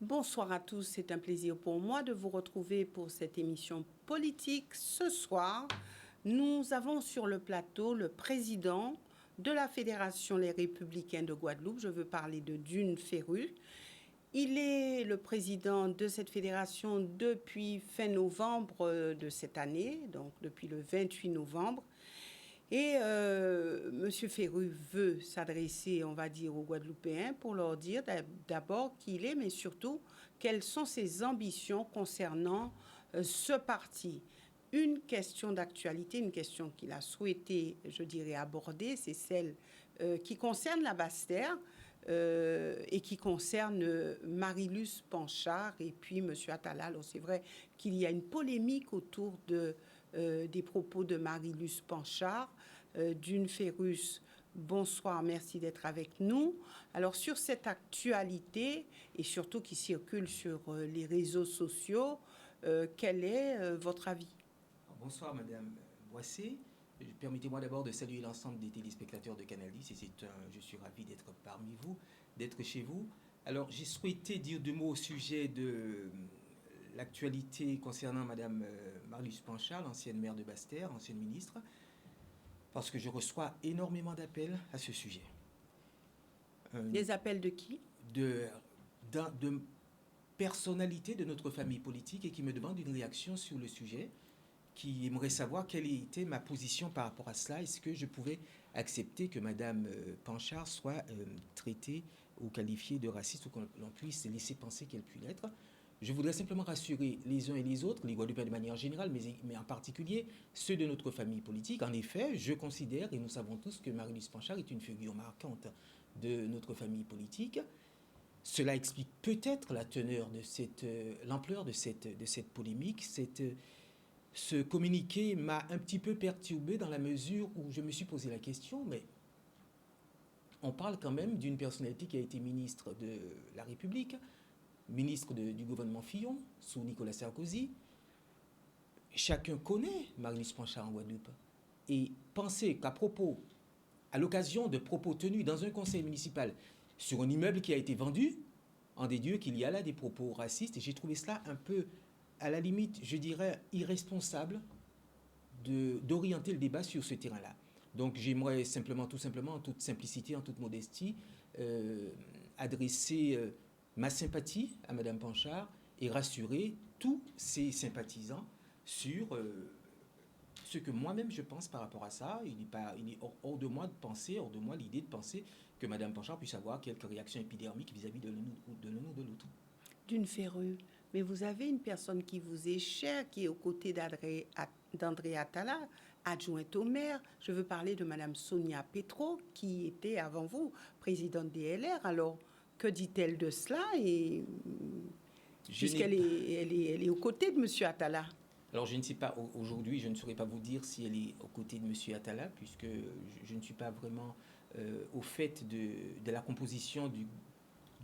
Bonsoir à tous, c'est un plaisir pour moi de vous retrouver pour cette émission politique. Ce soir, nous avons sur le plateau le président de la Fédération Les Républicains de Guadeloupe. Je veux parler de Dune Ferru. Il est le président de cette fédération depuis fin novembre de cette année, donc depuis le 28 novembre. Et M. Ferru veut s'adresser, on va dire, aux Guadeloupéens pour leur dire d'abord qui il est, mais surtout quelles sont ses ambitions concernant ce parti. Une question d'actualité, une question qu'il a souhaité, je dirais, aborder, c'est celle qui concerne la Basse-Terre et qui concerne Marilus Panchard et puis M. Attala. Alors c'est vrai qu'il y a une polémique autour des propos de Marilus Panchard. Dune Ferru, bonsoir, merci d'être avec nous. Alors sur cette actualité et surtout qui circule sur les réseaux sociaux, quel est votre avis? Bonsoir Madame Boissé. Permettez-moi d'abord de saluer l'ensemble des téléspectateurs de Canal 10 et je suis ravi d'être parmi vous, d'être chez vous. Alors j'ai souhaité dire deux mots au sujet de l'actualité concernant Madame Marilus Panchard, l'ancienne maire de Basse-Terre, ancienne ministre, parce que je reçois énormément d'appels à ce sujet. Des appels de qui? De personnalités de notre famille politique et qui me demandent une réaction sur le sujet, qui aimerait savoir quelle était ma position par rapport à cela. Est-ce que je pouvais accepter que Madame Panchard soit traitée ou qualifiée de raciste ou qu'on puisse laisser penser qu'elle puisse l'être? Je voudrais simplement rassurer les uns et les autres, les Guadeloupéens de manière générale, mais en particulier ceux de notre famille politique. En effet, je considère, et nous savons tous, que Marilus Panchard est une figure marquante de notre famille politique. Cela explique peut-être la teneur de l'ampleur de cette polémique. Ce communiqué m'a un petit peu perturbé dans la mesure où je me suis posé la question, mais on parle quand même d'une personnalité qui a été ministre de la République, ministre du gouvernement Fillon, sous Nicolas Sarkozy. Chacun connaît Marilus Panchard en Guadeloupe. Et penser à l'occasion de propos tenus dans un conseil municipal sur un immeuble qui a été vendu, en déduire qu'il y a là des propos racistes, et j'ai trouvé cela un peu, à la limite, je dirais, irresponsable d'orienter le débat sur ce terrain-là. Donc j'aimerais tout simplement, en toute simplicité, en toute modestie, adresser ma sympathie à Mme Panchard et rassurer tous ses sympathisants sur ce que moi-même je pense par rapport à ça. Il est hors de moi l'idée de penser que Mme Panchard puisse avoir quelques réactions épidermiques vis-à-vis de l'un ou de l'autre. Dune Ferru, mais vous avez une personne qui vous est chère, qui est aux côtés d'André Attala, adjointe au maire. Je veux parler de Mme Sonia Petro, qui était avant vous présidente des LR. Alors, que dit-elle de cela puisqu'elle est aux côtés de M. Attala? Alors, je ne sais pas, aujourd'hui, je ne saurais pas vous dire si elle est aux côtés de M. Attala, puisque je ne suis pas vraiment au fait de la composition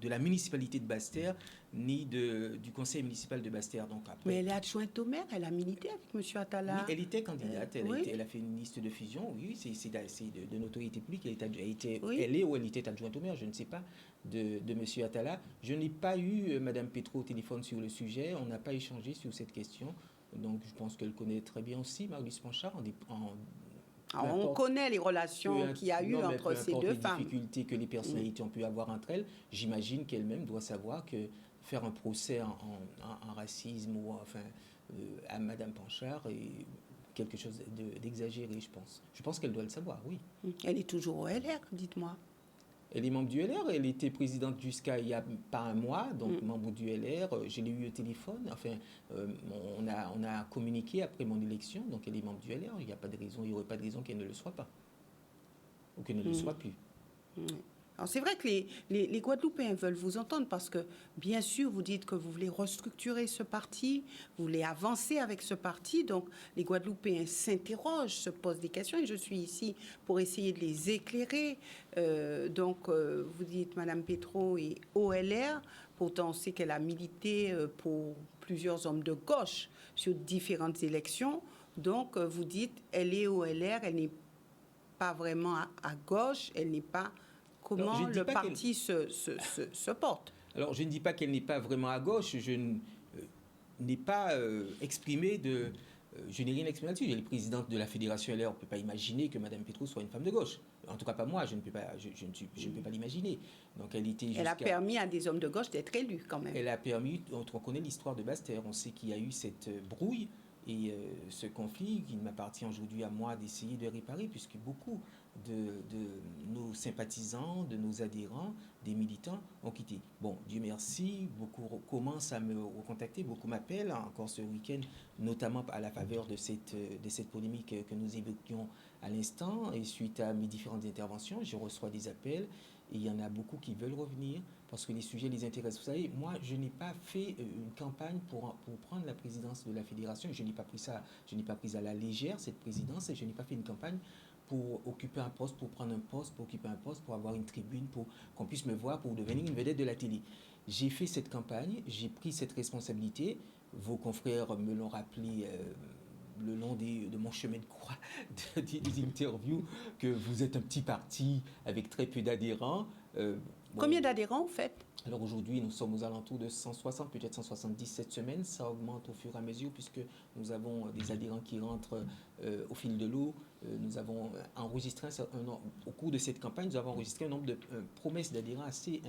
de la municipalité de Basse-Terre, ni du conseil municipal de Basse-Terre. Donc après, mais elle est adjointe au maire, elle a milité avec M. Attala. Oui, elle était candidate, oui. Elle a fait une liste de fusion, oui, c'est de notoriété publique, oui. Elle est ou elle était adjointe au maire, je ne sais pas, de M. Attala. Je n'ai pas eu Mme Petro au téléphone sur le sujet, on n'a pas échangé sur cette question, donc je pense qu'elle connaît très bien aussi Marilus Panchard. On connaît les relations qu'il y a eu entre ces deux femmes. Les difficultés que les personnalités ont pu avoir entre elles, j'imagine qu'elle-même doit savoir que faire un procès en racisme ou à Mme Panchard est quelque chose d'exagéré, je pense. Je pense qu'elle doit le savoir, oui. Elle est toujours au LR, dites-moi. Elle est membre du LR, elle était présidente jusqu'à il n'y a pas un mois, donc membre du LR. Je l'ai eu au téléphone, on a communiqué après mon élection, donc elle est membre du LR. Il n'y aurait pas de raison qu'elle ne le soit pas, ou qu'elle ne le soit plus. Alors c'est vrai que les Guadeloupéens veulent vous entendre parce que, bien sûr, vous dites que vous voulez restructurer ce parti, vous voulez avancer avec ce parti, donc les Guadeloupéens s'interrogent, se posent des questions et je suis ici pour essayer de les éclairer. Vous dites Mme Petro est OLR, pourtant on sait qu'elle a milité pour plusieurs hommes de gauche sur différentes élections, donc vous dites elle est OLR, elle n'est pas vraiment à gauche, elle n'est pas... Comment le parti se porte? Alors, je ne dis pas qu'elle n'est pas vraiment à gauche. N'ai pas exprimé de... je n'ai rien exprimé là-dessus. Elle est présidente de la Fédération LR. On ne peut pas imaginer que Mme Pétrou soit une femme de gauche. En tout cas, pas moi. Je ne peux pas l'imaginer. Donc, elle a permis à des hommes de gauche d'être élus, quand même. Elle a permis... On connaît l'histoire de Basse-Terre. On sait qu'il y a eu cette brouille et ce conflit qu'il m'appartient aujourd'hui à moi d'essayer de réparer, puisque beaucoup de nos sympathisants, de nos adhérents, des militants ont quitté. Bon, Dieu merci, beaucoup commencent à me recontacter, beaucoup m'appellent, encore ce week-end, notamment à la faveur de cette polémique que nous évoquions à l'instant, et suite à mes différentes interventions, je reçois des appels, et il y en a beaucoup qui veulent revenir, parce que les sujets les intéressent. Vous savez, moi, je n'ai pas fait une campagne pour prendre la présidence de la fédération, je n'ai pas pris à la légère, cette présidence, et je n'ai pas fait une campagne pour occuper un poste, pour prendre un poste, pour occuper un poste, pour avoir une tribune, pour qu'on puisse me voir, pour devenir une vedette de la télé. J'ai fait cette campagne, j'ai pris cette responsabilité. Vos confrères me l'ont rappelé le long de mon chemin de croix, des interviews, que vous êtes un petit parti avec très peu d'adhérents. Combien d'adhérents, en fait? Alors aujourd'hui, nous sommes aux alentours de 160, peut-être 170 cette semaine. Ça augmente au fur et à mesure puisque nous avons des adhérents qui rentrent au fil de l'eau. Nous avons enregistré, au cours de cette campagne, nous avons enregistré un nombre de promesses d'adhérents assez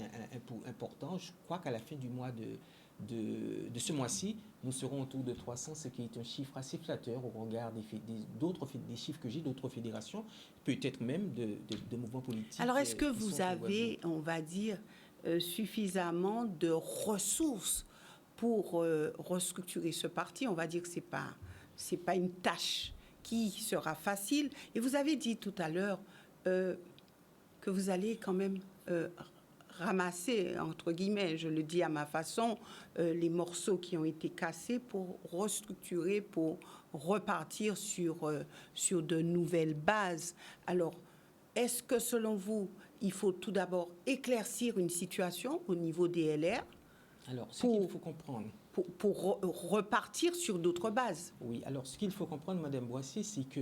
important. Je crois qu'à la fin du mois de ce mois-ci, nous serons autour de 300, ce qui est un chiffre assez flatteur au regard des chiffres que j'ai d'autres fédérations, peut-être même de mouvements politiques. Alors, est-ce que vous avez, on va dire, suffisamment de ressources pour restructurer ce parti? On va dire que c'est pas une tâche qui sera facile. Et vous avez dit tout à l'heure que vous allez quand même ramasser, entre guillemets, je le dis à ma façon, les morceaux qui ont été cassés pour restructurer, pour repartir sur de nouvelles bases. Alors, est-ce que selon vous, il faut tout d'abord éclaircir une situation au niveau des LR? Alors, ce qu'il faut comprendre... Pour repartir sur d'autres bases. Oui, alors ce qu'il faut comprendre, Madame Boissier, c'est que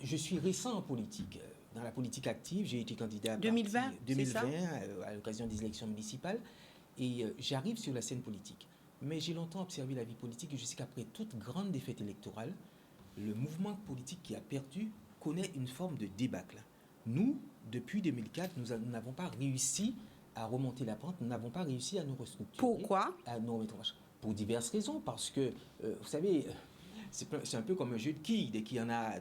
je suis récent en politique. Dans la politique active, j'ai été candidat à 2020, à l'occasion des élections municipales, et j'arrive sur la scène politique. Mais j'ai longtemps observé la vie politique et je sais qu'après toute grande défaite électorale, le mouvement politique qui a perdu connaît une forme de débâcle. Nous, depuis 2004, nous n'avons pas réussi à remonter la pente, nous n'avons pas réussi à nous restructurer. Pourquoi? Pour diverses raisons, parce que, vous savez, c'est un peu comme un jeu de quilles. Dès qu'il y en a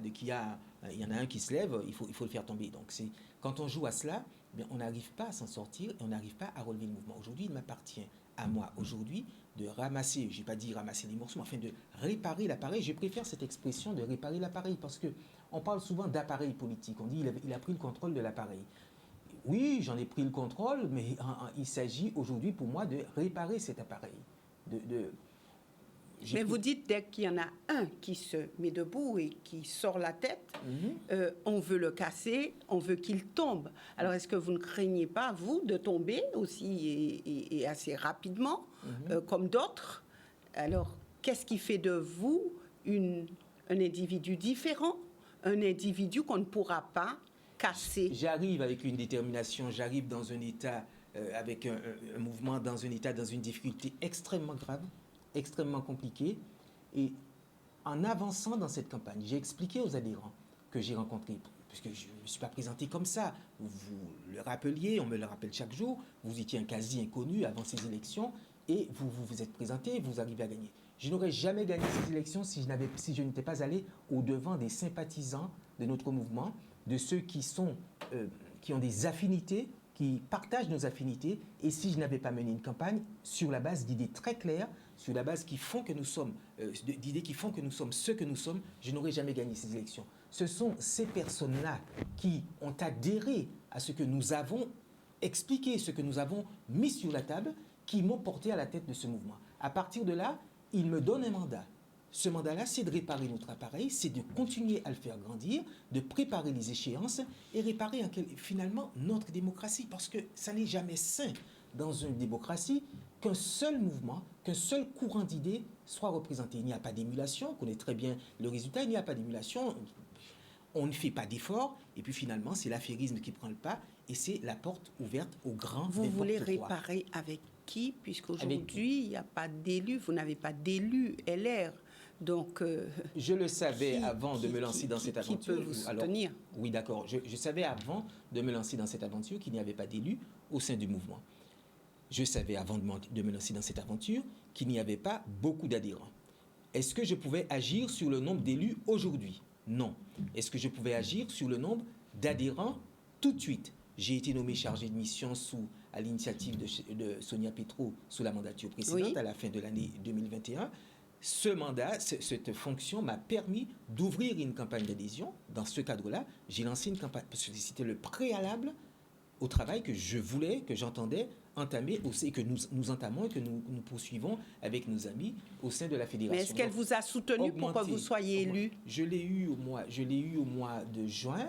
un qui se lève, il faut le faire tomber. Donc, quand on joue à cela, bien, on n'arrive pas à s'en sortir et on n'arrive pas à relever le mouvement. Aujourd'hui, il m'appartient à moi, aujourd'hui, de ramasser, je n'ai pas dit ramasser les morceaux, mais enfin de réparer l'appareil. Je préfère cette expression de réparer l'appareil, parce qu'on parle souvent d'appareil politique. On dit il a pris le contrôle de l'appareil. Oui, j'en ai pris le contrôle, mais il s'agit aujourd'hui pour moi de réparer cet appareil. Mais vous dites, dès qu'il y en a un qui se met debout et qui sort la tête, on veut le casser, on veut qu'il tombe. Alors, est-ce que vous ne craignez pas, vous, de tomber aussi et assez rapidement, comme d'autres? Alors, qu'est-ce qui fait de vous un individu différent, un individu qu'on ne pourra pas casser? J'arrive avec une détermination, j'arrive dans un état, avec un mouvement, dans une difficulté extrêmement grave, extrêmement compliquée. Et en avançant dans cette campagne, j'ai expliqué aux adhérents que j'ai rencontrés, puisque je ne me suis pas présenté comme ça. Vous le rappeliez, on me le rappelle chaque jour, vous étiez un quasi inconnu avant ces élections, et vous vous êtes présenté, vous arrivez à gagner. Je n'aurais jamais gagné ces élections si je n'étais pas allé au-devant des sympathisants de notre mouvement, de ceux qui ont des affinités, qui partagent nos affinités, et si je n'avais pas mené une campagne sur la base d'idées très claires, sur la base d'idées qui font que nous sommes ce que nous sommes, je n'aurais jamais gagné ces élections. Ce sont ces personnes-là qui ont adhéré à ce que nous avons expliqué, ce que nous avons mis sur la table, qui m'ont porté à la tête de ce mouvement. À partir de là, ils me donnent un mandat. Ce mandat-là, c'est de réparer notre appareil, c'est de continuer à le faire grandir, de préparer les échéances et réparer finalement notre démocratie. Parce que ça n'est jamais sain dans une démocratie qu'un seul mouvement, qu'un seul courant d'idées soit représenté. Il n'y a pas d'émulation, on connaît très bien le résultat, il n'y a pas d'émulation, on ne fait pas d'efforts, et puis finalement, c'est l'affairisme qui prend le pas, et c'est la porte ouverte aux grands. Vous voulez réparer avec qui? Puisqu'aujourd'hui, il n'y a pas d'élu, vous n'avez pas d'élu LR. Donc, je le savais avant de me lancer dans cette aventure. Qui peut vous soutenir? Alors, oui, d'accord. Je savais avant de me lancer dans cette aventure qu'il n'y avait pas d'élu au sein du mouvement. Je savais avant de me lancer dans cette aventure qu'il n'y avait pas beaucoup d'adhérents. Est-ce que je pouvais agir sur le nombre d'élus aujourd'hui? Non. Est-ce que je pouvais agir sur le nombre d'adhérents tout de suite? J'ai été nommé chargé de mission à l'initiative de Sonia Petro sous la mandature précédente, oui, à la fin de l'année 2021. Ce mandat, cette fonction m'a permis d'ouvrir une campagne d'adhésion. Dans ce cadre-là, j'ai lancé une campagne, parce que c'était le préalable au travail que je voulais, que j'entendais entamer, et que nous entamons et que nous poursuivons avec nos amis au sein de la fédération. Mais est-ce qu'elle vous a soutenu pour que vous soyez élu? Je l'ai eu au mois de juin,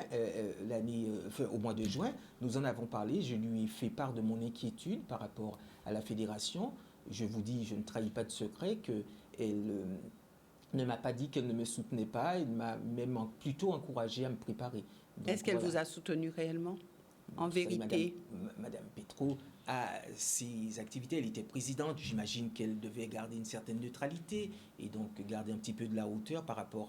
au mois de juin. Nous en avons parlé. Je lui ai fait part de mon inquiétude par rapport à la fédération. Je vous dis, je ne trahis pas de secret qu'elle ne m'a pas dit qu'elle ne me soutenait pas. Elle m'a même plutôt encouragé à me préparer. Est-ce qu'elle vous a soutenu réellement? En vérité, Madame Petro a ses activités, elle était présidente, j'imagine qu'elle devait garder une certaine neutralité et donc garder un petit peu de la hauteur par rapport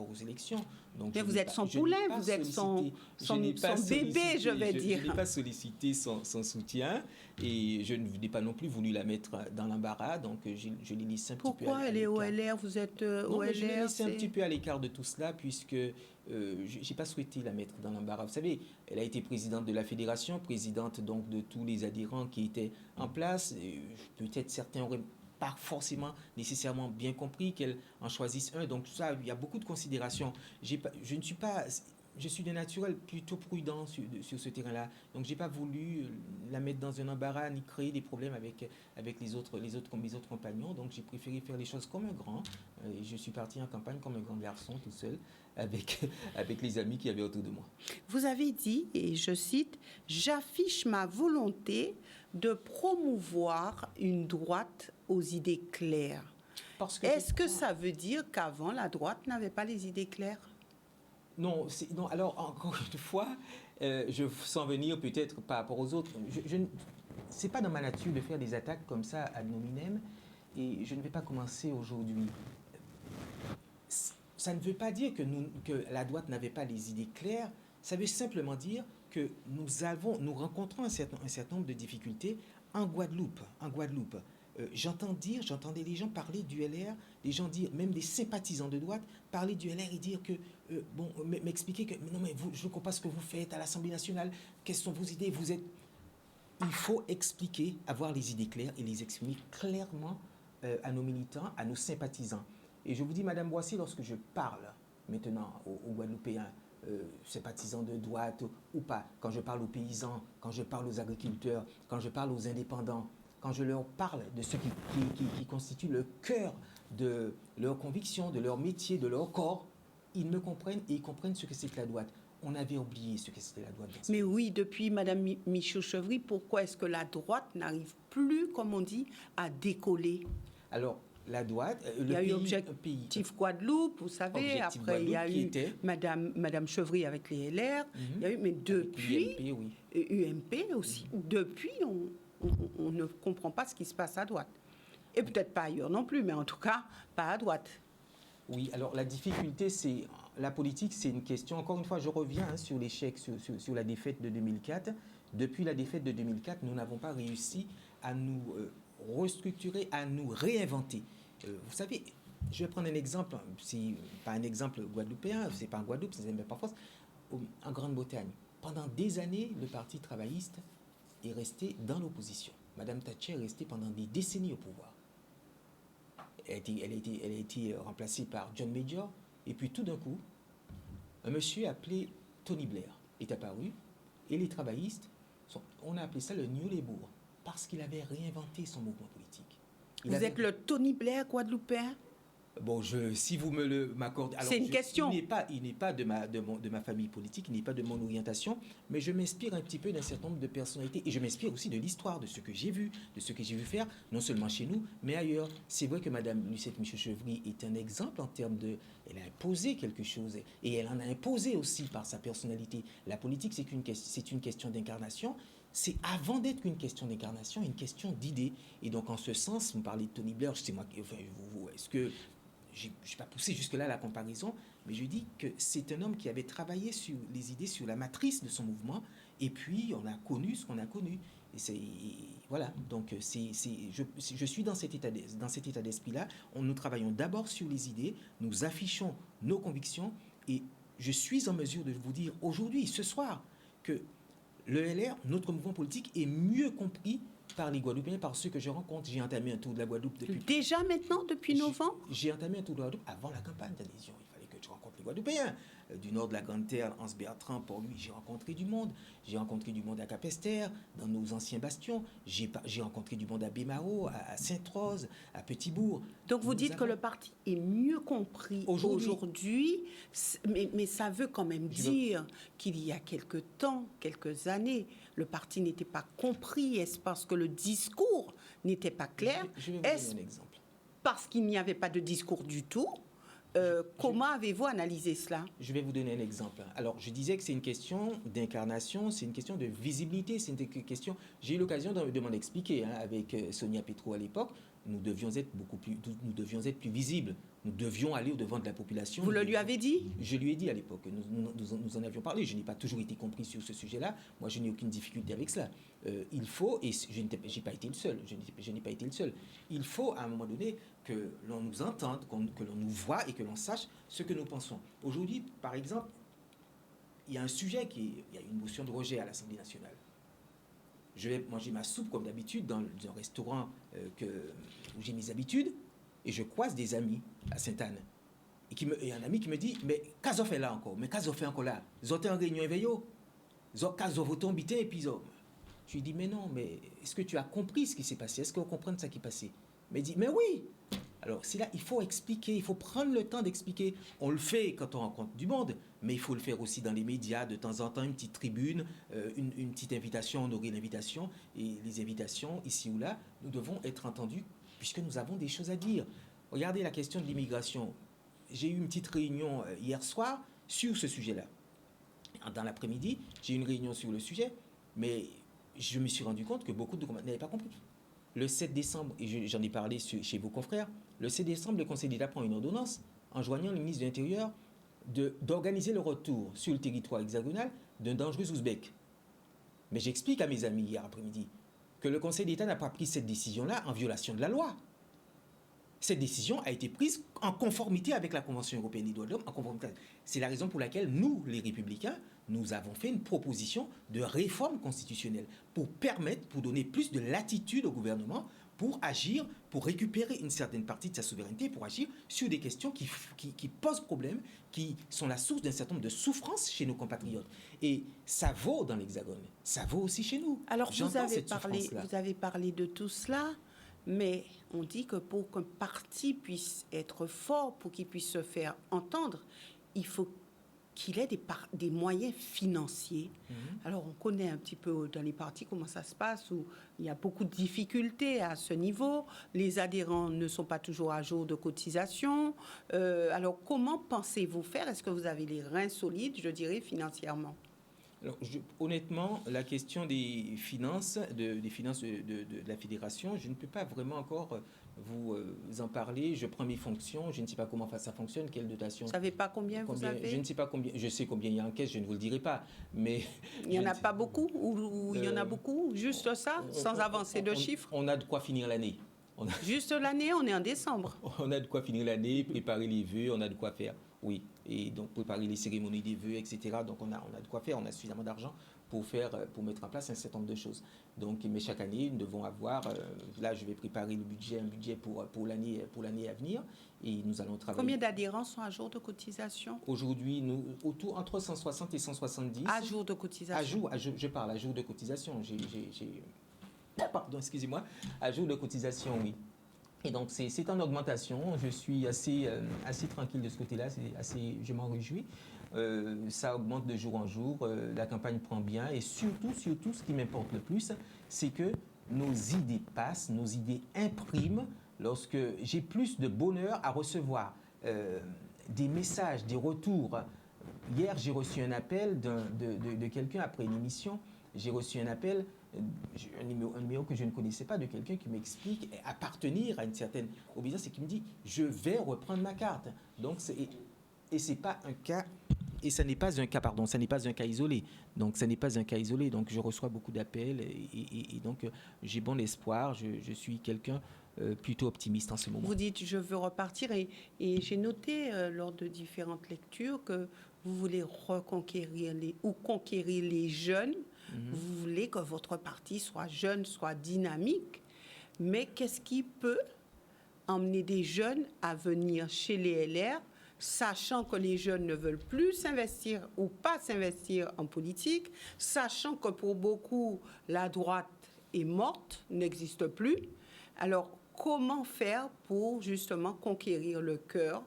aux élections. Donc, mais vous êtes son poulain, vous êtes son bébé, je vais dire. Je n'ai pas sollicité son soutien et je n'ai pas non plus voulu la mettre dans l'embarras, donc je l'ai laissé un petit peu à l'écart. Pourquoi elle est au LR? Vous êtes au LR? Je l'ai laissé un petit peu à l'écart de tout cela puisque je n'ai pas souhaité la mettre dans l'embarras. Vous savez, elle a été présidente de la fédération, présidente donc de tous les adhérents qui étaient en place. Peut-être certains auraient pas forcément nécessairement bien compris qu'elle en choisisse un. Donc ça, il y a beaucoup de considérations. Je suis de naturel plutôt prudent sur ce terrain-là. Donc j'ai pas voulu la mettre dans un embarras ni créer des problèmes avec mes autres compagnons. Donc j'ai préféré faire les choses comme un grand. Et je suis parti en campagne comme un grand garçon tout seul avec les amis qui avaient autour de moi. Vous avez dit, et je cite, « J'affiche ma volonté de promouvoir une droite aux idées claires ». Est-ce que ça veut dire qu'avant, la droite n'avait pas les idées claires? Non, alors encore une fois, je sens venir peut-être par rapport aux autres. Ce n'est pas dans ma nature de faire des attaques comme ça ad nominem et je ne vais pas commencer aujourd'hui. Ça ne veut pas dire que la droite n'avait pas les idées claires, ça veut simplement dire que nous rencontrons un certain nombre de difficultés en Guadeloupe. J'entendais les gens parler du LR, des gens dire, même des sympathisants de droite, parler du LR et dire que, m'expliquer que, non mais je ne comprends pas ce que vous faites à l'Assemblée nationale, quelles sont vos idées, Il faut expliquer, avoir les idées claires et les exprimer clairement à nos militants, à nos sympathisants. Et je vous dis, Madame Boissy, lorsque je parle maintenant aux Guadeloupéens, sympathisants de droite ou pas, quand je parle aux paysans, quand je parle aux agriculteurs, quand je parle aux indépendants, quand je leur parle de ce qui constitue le cœur de leur conviction, de leur métier, de leur corps, ils me comprennent et ils comprennent ce que c'est que la droite. On avait oublié ce que c'était la droite. Mais oui, depuis Mme Michaud-Chevry, pourquoi est-ce que la droite n'arrive plus, comme on dit, à décoller? Alors, la droite, il y a eu Objectif Guadeloupe, vous savez, après il y a eu Madame Chevry avec les LR, il y a eu, mais depuis, UMP, oui. UMP aussi, depuis, on ne comprend pas ce qui se passe à droite. Et peut-être pas ailleurs non plus, mais en tout cas, pas à droite. Oui, alors la difficulté, c'est... La politique, c'est une question... Encore une fois, je reviens sur l'échec, sur la défaite de 2004. Depuis la défaite de 2004, nous n'avons pas réussi à nous restructurer, à nous réinventer. Vous savez, je vais prendre un exemple, c'est pas un exemple guadeloupéen, c'est pas en Guadeloupe, c'est même pas en France, en Grande-Bretagne. Pendant des années, le Parti travailliste est resté dans l'opposition. Madame Thatcher est restée pendant des décennies au pouvoir. Elle a été remplacée par John Major, et puis tout d'un coup, un monsieur appelé Tony Blair est apparu, et les travaillistes, on a appelé ça le New Labour, parce qu'il avait réinventé son mouvement politique. Vous êtes le Tony Blair guadeloupéen? Bon, si vous m'accordez... C'est une question. Il n'est pas de ma famille politique, il n'est pas de mon orientation, mais je m'inspire un petit peu d'un certain nombre de personnalités et je m'inspire aussi de l'histoire, de ce que j'ai vu, de ce que j'ai vu faire, non seulement chez nous, mais ailleurs. C'est vrai que Mme Lucette Michel-Chevry est un exemple en termes de... Elle a imposé quelque chose et elle en a imposé aussi par sa personnalité. La politique, c'est une question d'incarnation. C'est avant d'être une question d'incarnation, une question d'idée. Et donc, en ce sens, vous parlez de Tony Blair, c'est moi qui... Enfin, est-ce que... Je n'ai pas poussé jusque-là la comparaison, mais je dis que c'est un homme qui avait travaillé sur les idées, sur la matrice de son mouvement, et puis on a connu ce qu'on a connu. Voilà, donc je suis dans cet état d'esprit-là. Nous travaillons d'abord sur les idées, nous affichons nos convictions, et je suis en mesure de vous dire aujourd'hui, ce soir, que le LR, notre mouvement politique, est mieux compris par les Guadeloupéens, par ceux que je rencontre. J'ai entamé un tour de la Guadeloupe depuis... Déjà maintenant, depuis novembre? J'ai entamé un tour de la Guadeloupe avant la campagne d'adhésion. Il fallait que je rencontre les Guadeloupéens. Du nord de la Grande Terre, Hans Bertrand, pour lui, j'ai rencontré du monde. J'ai rencontré du monde à Capesterre, dans nos anciens bastions. J'ai rencontré du monde à Bémaro, à Sainte-Rose, à Petitbourg. Donc vous dites que le parti est mieux compris aujourd'hui, mais ça veut quand même dire qu'il y a quelques temps, quelques années, le parti n'était pas compris. Est-ce parce que le discours n'était pas clair? Je vais vous donner un exemple. Parce qu'il n'y avait pas de discours du tout? Comment avez-vous analysé cela? Je vais vous donner un exemple. Alors, je disais que c'est une question d'incarnation, c'est une question de visibilité, c'est une question... J'ai eu l'occasion de m'en expliquer avec Sonia Petro à l'époque. Nous devions être plus visibles. Nous devions aller au-devant de la population. Vous le lui avez dit? Je lui ai dit à l'époque. Nous en avions parlé. Je n'ai pas toujours été compris sur ce sujet-là. Moi, je n'ai aucune difficulté avec cela. Il faut, et je n'ai pas été le seul, je n'ai pas été le seul. Il faut, à un moment donné, que l'on nous entende, que l'on nous voit et que l'on sache ce que nous pensons. Aujourd'hui, par exemple, il y a un sujet il y a une motion de rejet à l'Assemblée nationale. Je vais manger ma soupe comme d'habitude dans un restaurant où j'ai mes habitudes et je croise des amis à Sainte-Anne. Et un ami qui me dit, mais qu'est-ce qu'on fait là encore? Mais qu'est-ce qu'on fait encore là? Ils ont été en réunion éveillée. Ils ont voté en bitin et puis ils ont... Je lui dis, mais non, mais est-ce que tu as compris ce qui s'est passé? Est-ce qu'on comprend ce qui est passé? Mais il dit, mais oui. Alors, c'est là, il faut expliquer, il faut prendre le temps d'expliquer. On le fait quand on rencontre du monde, mais il faut le faire aussi dans les médias, de temps en temps, une petite tribune, une petite invitation, on aurait l'invitation, et les invitations, ici ou là, nous devons être entendus, puisque nous avons des choses à dire. Regardez la question de l'immigration. J'ai eu une petite réunion hier soir sur ce sujet-là. Dans l'après-midi, j'ai eu une réunion sur le sujet, mais je me suis rendu compte que beaucoup de n'avaient pas compris. Le 7 décembre, et j'en ai parlé chez vos confrères, le 7 décembre, le Conseil d'État prend une ordonnance enjoignant le ministre de l'Intérieur d'organiser le retour sur le territoire hexagonal d'un dangereux ouzbek. Mais j'explique à mes amis hier après-midi que le Conseil d'État n'a pas pris cette décision-là en violation de la loi. Cette décision a été prise en conformité avec la Convention européenne des droits de l'homme. C'est la raison pour laquelle nous, les Républicains, nous avons fait une proposition de réforme constitutionnelle pour donner plus de latitude au gouvernement pour agir, pour récupérer une certaine partie de sa souveraineté, pour agir sur des questions qui posent problème, qui sont la source d'un certain nombre de souffrances chez nos compatriotes. Et ça vaut dans l'Hexagone, ça vaut aussi chez nous. Alors, vous avez parlé de tout cela, mais on dit que pour qu'un parti puisse être fort, pour qu'il puisse se faire entendre, il faut qu'il ait des moyens financiers. Alors, on connaît un petit peu dans les partis comment ça se passe, où il y a beaucoup de difficultés à ce niveau. Les adhérents ne sont pas toujours à jour de cotisation. Alors, comment pensez-vous faire? Est-ce que vous avez les reins solides, je dirais, financièrement? Alors, honnêtement, la question des finances, de la fédération, je ne peux pas vraiment encore vous en parler. Je prends mes fonctions, je ne sais pas comment ça fonctionne, quelle dotation. Vous ne savez pas combien vous avez? Je ne sais pas combien, je sais combien il y a en caisse, je ne vous le dirai pas. Mais il n'y en a pas beaucoup ou il y en a beaucoup? Juste ça, sans avancer de chiffres? On a de quoi finir l'année. Juste l'année, on est en décembre. On a de quoi finir l'année, préparer les vœux, on a de quoi faire. Oui, et donc préparer les cérémonies des vœux, etc. Donc on a de quoi faire, on a suffisamment d'argent pour mettre en place un certain nombre de choses. Donc, mais chaque année, nous devons avoir, là je vais préparer un budget pour l'année à venir, et nous allons travailler. Combien d'adhérents sont à jour de cotisation? Aujourd'hui, nous entre 160 et 170. À jour de cotisation? Je parle à jour de cotisation. Pardon, excusez-moi. À jour de cotisation, oui. Et donc, c'est en augmentation. Je suis assez tranquille de ce côté-là. Je m'en réjouis. Ça augmente de jour en jour. La campagne prend bien. Et surtout, ce qui m'importe le plus, c'est que nos idées passent, nos idées impriment. Lorsque j'ai plus de bonheur à recevoir des messages, des retours. Hier, j'ai reçu un appel de quelqu'un après une émission. J'ai reçu un appel, un numéro que je ne connaissais pas, de quelqu'un qui m'explique appartenir à une certaine obédience et qui me dit « je vais reprendre ma carte ». Donc, c'est pas un cas, et ça n'est pas un cas, pardon, ça n'est pas un cas isolé. Donc, ça n'est pas un cas isolé. Donc, je reçois beaucoup d'appels et donc, j'ai bon espoir. Je suis quelqu'un plutôt optimiste en ce moment. Vous dites « je veux repartir » et j'ai noté lors de différentes lectures que vous voulez reconquérir conquérir les jeunes. Vous voulez que votre parti soit jeune, soit dynamique. Mais qu'est-ce qui peut emmener des jeunes à venir chez les LR, sachant que les jeunes ne veulent plus s'investir ou pas s'investir en politique, sachant que pour beaucoup, la droite est morte, n'existe plus. Alors, comment faire pour justement conquérir le cœur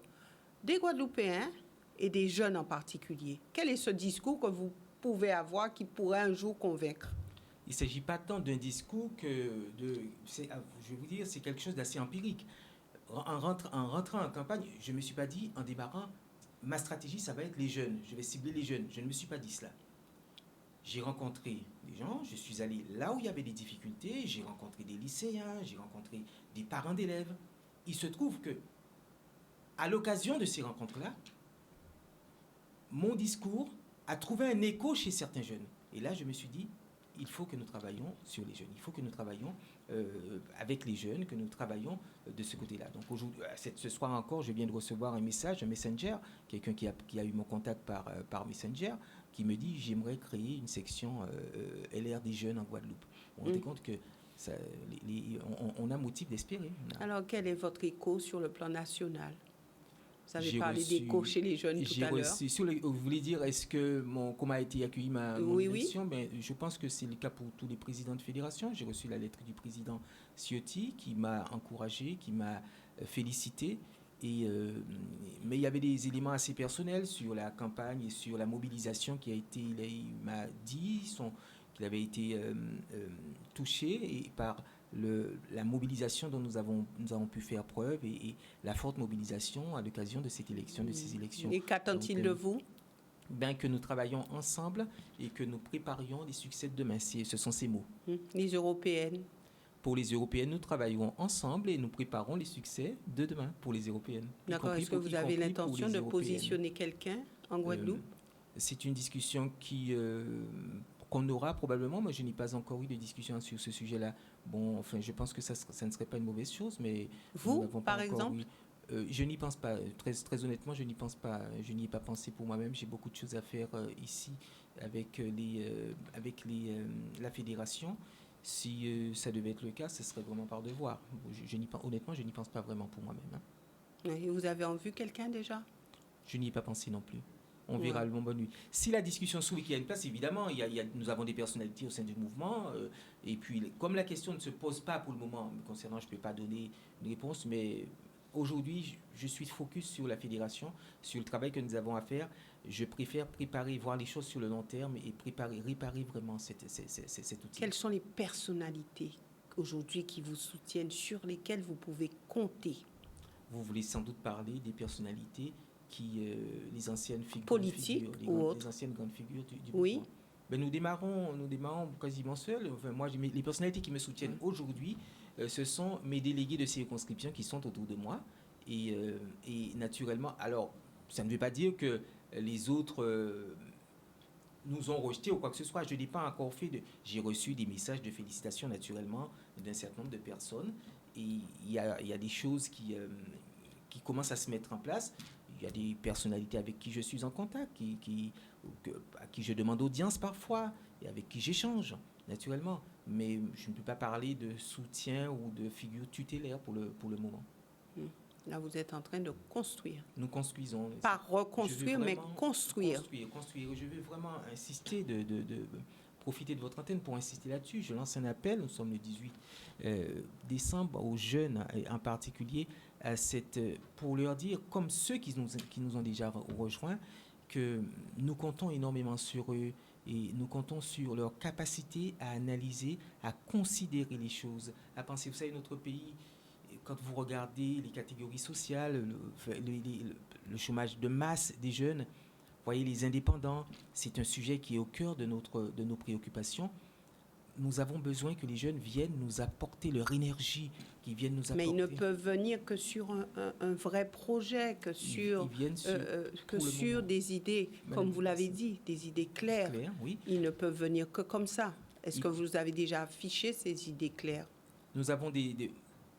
des Guadeloupéens et des jeunes en particulier? Quel est ce discours que vous pouvez avoir qui pourrait un jour convaincre? Il ne s'agit pas tant d'un discours que je vais vous dire, c'est quelque chose d'assez empirique. En rentrant en campagne, je ne me suis pas dit, en démarrant, ma stratégie, ça va être les jeunes. Je vais cibler les jeunes. Je ne me suis pas dit cela. J'ai rencontré des gens, je suis allé là où il y avait des difficultés, j'ai rencontré des lycéens, j'ai rencontré des parents d'élèves. Il se trouve que, à l'occasion de ces rencontres-là, mon discours a trouvé un écho chez certains jeunes. Et là, je me suis dit, il faut que nous travaillions sur les jeunes. Il faut que nous travaillions avec les jeunes, que nous travaillions de ce côté-là. Donc aujourd'hui, ce soir encore, je viens de recevoir un message, un messenger, quelqu'un qui a eu mon contact par messenger, qui me dit, j'aimerais créer une section LR des jeunes en Guadeloupe. On se rend compte que on a motif d'espérer. Alors, quel est votre écho sur le plan national? Vous avez parlé d'écho chez les jeunes tout à l'heure. Vous voulez dire, comment a été accueillie mon élection? Ben, je pense que c'est le cas pour tous les présidents de fédération. J'ai reçu la lettre du président Ciotti qui m'a encouragé, qui m'a félicité. Mais il y avait des éléments assez personnels sur la campagne et sur la mobilisation qui a été, il m'a dit qu'il avait été touché par la mobilisation dont nous avons pu faire preuve et la forte mobilisation à l'occasion de cette élection, de ces élections. Et qu'attend-il de vous? Que nous travaillions ensemble et que nous préparions les succès de demain. Ce sont ces mots. Les européennes? Pour les européennes, nous travaillerons ensemble et nous préparons les succès de demain pour les européennes. D'accord. Est-ce que vous avez l'intention de positionner quelqu'un en Guadeloupe? C'est une discussion qu'on aura probablement. Moi, je n'ai pas encore eu de discussion sur ce sujet-là. Bon, enfin, je pense que ça ne serait pas une mauvaise chose, mais... Vous, par exemple? Je n'y pense pas. Très honnêtement, je n'y pense pas. Je n'y ai pas pensé pour moi-même. J'ai beaucoup de choses à faire ici avec la fédération. Si ça devait être le cas, ce serait vraiment par devoir. Honnêtement, je n'y pense pas vraiment pour moi-même. Hein. Et vous avez en vue quelqu'un déjà? Je n'y ai pas pensé non plus. On verra le moment venu. Si la discussion s'ouvre, qu'il y a une place, évidemment, nous avons des personnalités au sein du mouvement. Et puis, comme la question ne se pose pas pour le moment, me concernant, je ne peux pas donner une réponse, mais aujourd'hui, je suis focus sur la fédération, sur le travail que nous avons à faire. Je préfère voir les choses sur le long terme et réparer vraiment cet outil. Quelles sont les personnalités aujourd'hui qui vous soutiennent, sur lesquelles vous pouvez compter? Vous voulez sans doute parler des personnalités les anciennes figures politiques ou autres, les anciennes grandes figures du oui. mouvement. Ben, nous démarrons quasiment seuls. Enfin, moi, les personnalités qui me soutiennent aujourd'hui, ce sont mes délégués de circonscription qui sont autour de moi. Et naturellement, alors, ça ne veut pas dire que les autres nous ont rejetés ou quoi que ce soit. Je n'ai pas encore J'ai reçu des messages de félicitations, naturellement, d'un certain nombre de personnes. Et il y a des choses qui commencent à se mettre en place. Il y a des personnalités avec qui je suis en contact, à qui je demande audience parfois, et avec qui j'échange, naturellement. Mais je ne peux pas parler de soutien ou de figure tutélaire pour le moment. Là, vous êtes en train de construire. Nous construisons. Pas reconstruire, mais construire. Construire. Je veux vraiment insister profiter de votre antenne pour insister là-dessus. Je lance un appel, nous sommes le 18 décembre, aux jeunes en particulier, pour leur dire, comme ceux qui nous ont déjà rejoints, que nous comptons énormément sur eux et nous comptons sur leur capacité à analyser, à considérer les choses, à penser. Vous savez, notre pays, quand vous regardez les catégories sociales, le chômage de masse des jeunes, voyez, les indépendants, c'est un sujet qui est au cœur de nos préoccupations. Nous avons besoin que les jeunes viennent nous apporter leur énergie, qu'ils viennent nous apporter. Mais ils ne peuvent venir que sur un vrai projet, que sur, des idées, comme vous l'avez dit, des idées claires. Oui. Ils ne peuvent venir que comme ça. Est-ce que vous avez déjà affiché ces idées claires? Nous avons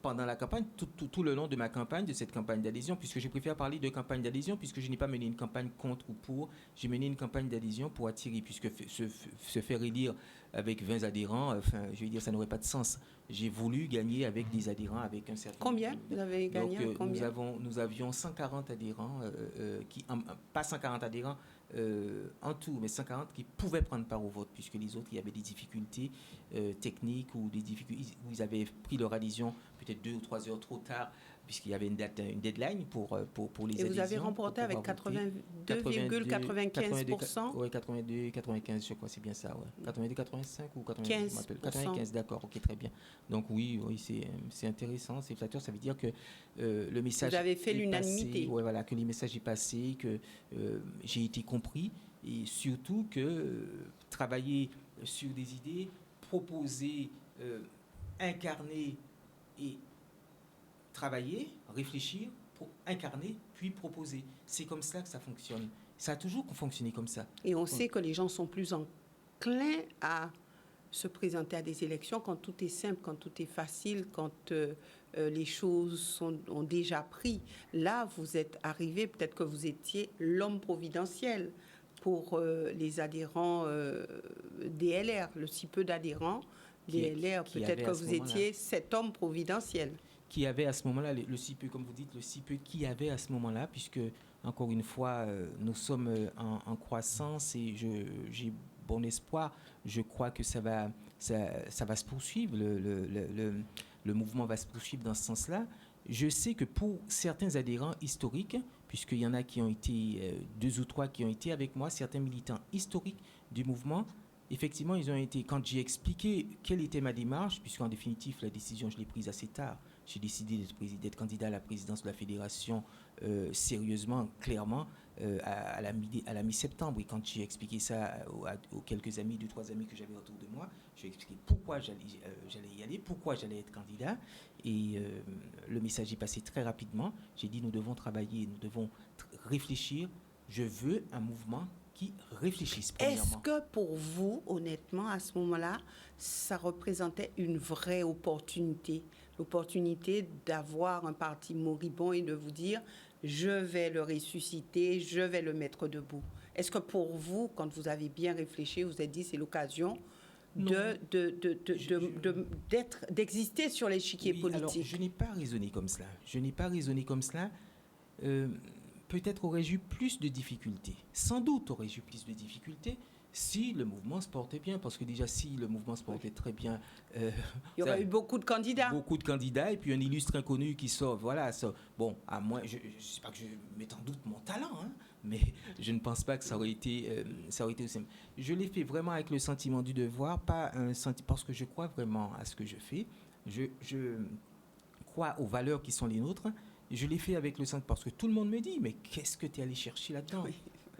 pendant la campagne, tout le long de ma campagne, de cette campagne d'adhésion, puisque je préfère parler de campagne d'adhésion, puisque je n'ai pas mené une campagne contre ou pour, j'ai mené une campagne d'adhésion pour attirer, puisque se faire élire avec 20 adhérents, je veux dire, ça n'aurait pas de sens. J'ai voulu gagner avec des adhérents, avec un certain... Combien vous avez gagné? Donc, combien? nous avions 140 adhérents, pas 140 adhérents en tout, mais 140 qui pouvaient prendre part au vote, puisque les autres, il y avait des difficultés techniques ou des difficultés où ils avaient pris leur adhésion peut-être 2 ou 3 heures trop tard, puisqu'il y avait une deadline pour les adhésions. Et vous avez remporté avec 82,95%? Oui, 82, 95, je crois, c'est bien ça. Ouais. 82, 85 ou 95, 95, d'accord, ok, très bien. Donc oui, c'est intéressant, c'est flatteur, ça veut dire que le message... Vous avez fait l'unanimité. Oui, voilà, que le message est passé, que j'ai été compris, et surtout que travailler sur des idées, proposer, incarner et travailler, réfléchir pour incarner, puis proposer. C'est comme ça que ça fonctionne. Ça a toujours fonctionné comme ça. Et on sait que les gens sont plus enclins à se présenter à des élections quand tout est simple, quand tout est facile, quand les choses ont déjà pris. Là, vous êtes arrivé, peut-être que vous étiez l'homme providentiel pour les adhérents DLR, le si peu d'adhérents DLR, peut-être que vous étiez cet homme providentiel. Qui avait à ce moment-là, le si peu, comme vous dites, le si peu qui avait à ce moment-là, puisque, encore une fois, nous sommes en croissance et j'ai bon espoir. Je crois que ça va se poursuivre, le mouvement va se poursuivre dans ce sens-là. Je sais que pour certains adhérents historiques, puisqu'il y en a qui ont été, 2 ou 3 qui ont été avec moi, certains militants historiques du mouvement, effectivement, ils ont été, quand j'ai expliqué quelle était ma démarche, puisqu'en définitive, la décision, je l'ai prise assez tard. J'ai décidé d'être candidat à la présidence de la fédération sérieusement, clairement, à la mi-septembre. Et quand j'ai expliqué ça aux quelques amis, 2-3 amis que j'avais autour de moi, j'ai expliqué pourquoi j'allais y aller, pourquoi j'allais être candidat. Et le message est passé très rapidement. J'ai dit, nous devons travailler, nous devons réfléchir. Je veux un mouvement qui réfléchissent premièrement. Est-ce que pour vous, honnêtement, à ce moment-là, ça représentait une vraie opportunité? L'opportunité d'avoir un parti moribond et de vous dire « je vais le ressusciter, je vais le mettre debout ». Est-ce que pour vous, quand vous avez bien réfléchi, vous vous êtes dit c'est l'occasion d'exister sur l'échiquier politique? Alors, je n'ai pas raisonné comme cela. Peut-être aurais-je eu plus de difficultés. Sans doute aurais-je eu plus de difficultés si le mouvement se portait bien. Parce que déjà, si le mouvement se portait très bien... il y aurait eu beaucoup de candidats. Beaucoup de candidats et puis un illustre inconnu qui sort. Voilà. Ça, bon, à moins... Je ne sais pas que je mette en doute mon talent, hein, mais je ne pense pas que ça aurait été aussi simple. Je l'ai fait vraiment avec le sentiment du devoir, pas parce que je crois vraiment à ce que je fais. Je crois aux valeurs qui sont les nôtres. Je l'ai fait avec le sentiment, parce que tout le monde me dit, mais qu'est-ce que tu es allé chercher là-dedans? Oui.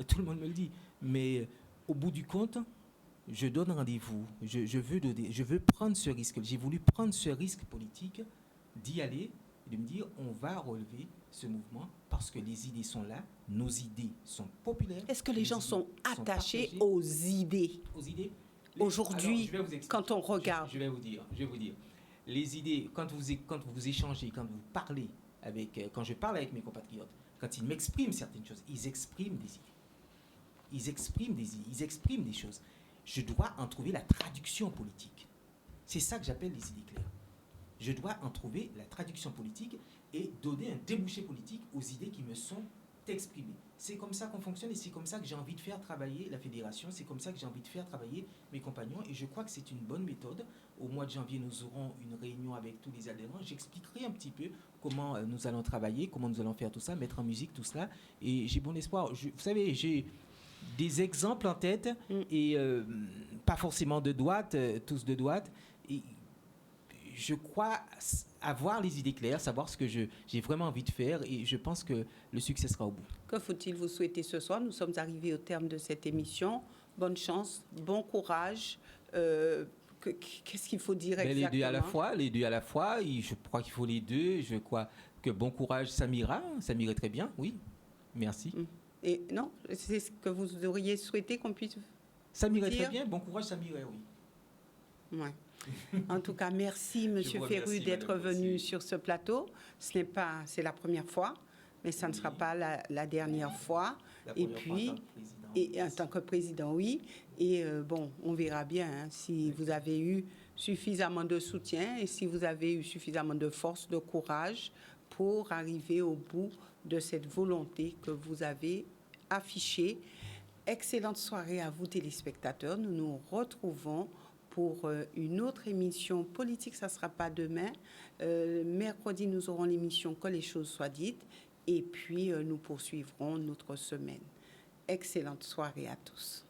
Tout le monde me le dit. Mais au bout du compte, je donne rendez-vous. Je veux prendre ce risque. J'ai voulu prendre ce risque politique d'y aller et de me dire, on va relever ce mouvement parce que les idées sont là, nos idées sont populaires. Est-ce que les gens sont attachés aux idées? Aux idées? Aujourd'hui, quand on regarde... Je vais vous dire. Les idées, quand vous échangez, quand vous parlez, quand je parle avec mes compatriotes, quand ils m'expriment certaines choses, ils expriment des idées. Ils expriment des choses. Je dois en trouver la traduction politique. C'est ça que j'appelle les idées claires. Je dois en trouver la traduction politique et donner un débouché politique aux idées qui me sont t'exprimer. C'est comme ça qu'on fonctionne et c'est comme ça que j'ai envie de faire travailler la fédération, c'est comme ça que j'ai envie de faire travailler mes compagnons et je crois que c'est une bonne méthode. Au mois de janvier, nous aurons une réunion avec tous les adhérents. J'expliquerai un petit peu comment nous allons travailler, comment nous allons faire tout ça, mettre en musique tout cela et j'ai bon espoir. Vous savez, j'ai des exemples en tête et pas forcément de droite, tous de droite. Et je crois avoir les idées claires, savoir ce que j'ai vraiment envie de faire et je pense que le succès sera au bout. Que faut-il vous souhaiter ce soir? Nous sommes arrivés au terme de cette émission. Bonne chance, bon courage. Qu'est-ce qu'il faut dire exactement? Les deux à la fois. Je crois qu'il faut les deux. Je crois que bon courage, ça m'irait très bien, oui. Merci. Et non, c'est ce que vous auriez souhaité qu'on puisse ça m'irait très bien, bon courage, ça m'irait, oui. Ouais. En tout cas, merci, Monsieur Ferru, d'être venu sur ce plateau. C'est la première fois, mais ça ne sera pas la dernière fois. Et puis, en tant que président, oui. Et bon, on verra bien si vous avez eu suffisamment de soutien et si vous avez eu suffisamment de force, de courage pour arriver au bout de cette volonté que vous avez affichée. Excellente soirée à vous, téléspectateurs. Nous nous retrouvons pour une autre émission politique. Ça ne sera pas demain. Mercredi, nous aurons l'émission Que les choses soient dites. Et puis, nous poursuivrons notre semaine. Excellente soirée à tous.